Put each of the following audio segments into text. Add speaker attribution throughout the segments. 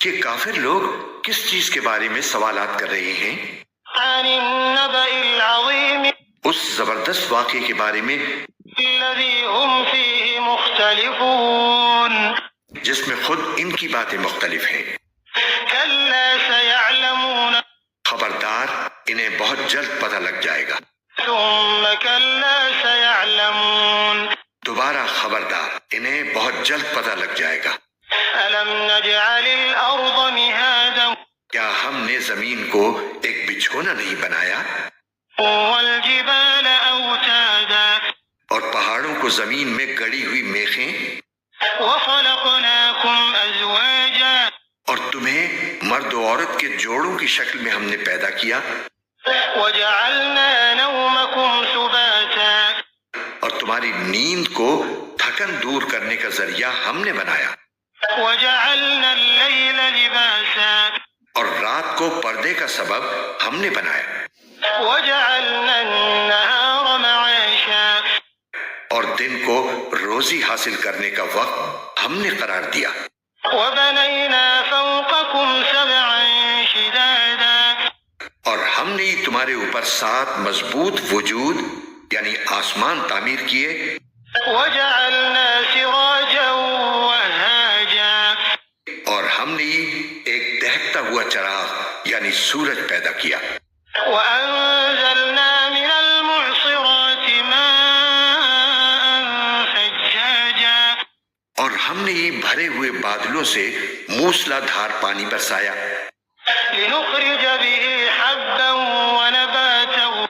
Speaker 1: کہ کافر لوگ کس چیز کے بارے میں سوالات کر رہے ہیں؟
Speaker 2: عن النبأ العظیم
Speaker 1: اس زبردست واقعے کے بارے میں
Speaker 2: الذی هم فیہ مختلفون
Speaker 1: جس میں خود ان کی باتیں مختلف ہیں۔
Speaker 2: کلا سیعلمون
Speaker 1: خبردار انہیں بہت جلد پتہ لگ جائے گا۔
Speaker 2: ثم کلا سیعلمون
Speaker 1: دوبارہ خبردار انہیں بہت جلد پتہ لگ جائے گا۔
Speaker 2: الم نجعل الارض مہادا
Speaker 1: کیا ہم نے زمین کو ایک بچھونا نہیں بنایا،
Speaker 2: والجبال اوتادا
Speaker 1: اور پہاڑوں کو زمین میں گڑی ہوئی میخیں،
Speaker 2: وخلقناکم ازواجا
Speaker 1: اور تمہیں مرد و عورت کے جوڑوں کی شکل میں ہم نے پیدا کیا،
Speaker 2: وجعلنا نومکم سباتا
Speaker 1: اور تمہاری نیند کو تھکن دور کرنے کا ذریعہ ہم نے بنایا،
Speaker 2: وجعلنا اللیل لباسا
Speaker 1: اور رات کو پردے کا سبب ہم نے بنایا،
Speaker 2: وجعلنا النہار معاشا
Speaker 1: اور دن کو روزی حاصل کرنے کا وقت ہم نے قرار دیا،
Speaker 2: وبنینا فوقکم سبعا شدادا
Speaker 1: اور ہم نے تمہارے اوپر 7 مضبوط وجود یعنی آسمان تعمیر کیے،
Speaker 2: وجعلنا سراجا وہاجا
Speaker 1: اور ہم نے ایک دہکتا ہوا چراغ یعنی سورج پیدا کیا،
Speaker 2: وأنزلنا من المعصرات ماء ثجاجا
Speaker 1: اور ہم نے بھرے ہوئے بادلوں سے موسلا دھار پانی برسایا،
Speaker 2: لنخرج به حبا ونباتا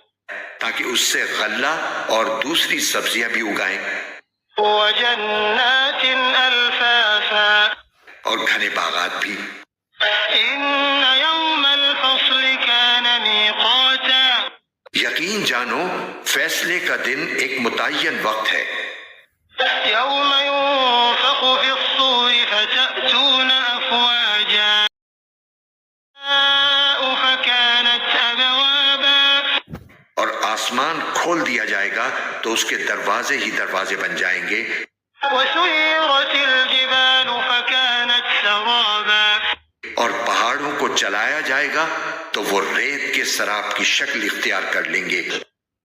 Speaker 1: تاکہ اس سے غلہ اور دوسری سبزیاں بھی اگائیں،
Speaker 2: وجنات الفافا
Speaker 1: اور گھنے باغات بھی۔
Speaker 2: ان یوم الفصل كان میقاتا
Speaker 1: یقین جانو فیصلے کا دن ایک متعین وقت ہے،
Speaker 2: یوم ينفخ في الصور فتأتون افواجا فكانت ابوابا
Speaker 1: اور آسمان کھول دیا جائے گا تو اس کے دروازے ہی دروازے بن جائیں گے،
Speaker 2: وسيرت الجبال فكانت سرابا
Speaker 1: اور پہاڑوں کو چلایا جائے گا تو وہ ریت کے سراب کی شکل اختیار کر لیں گے۔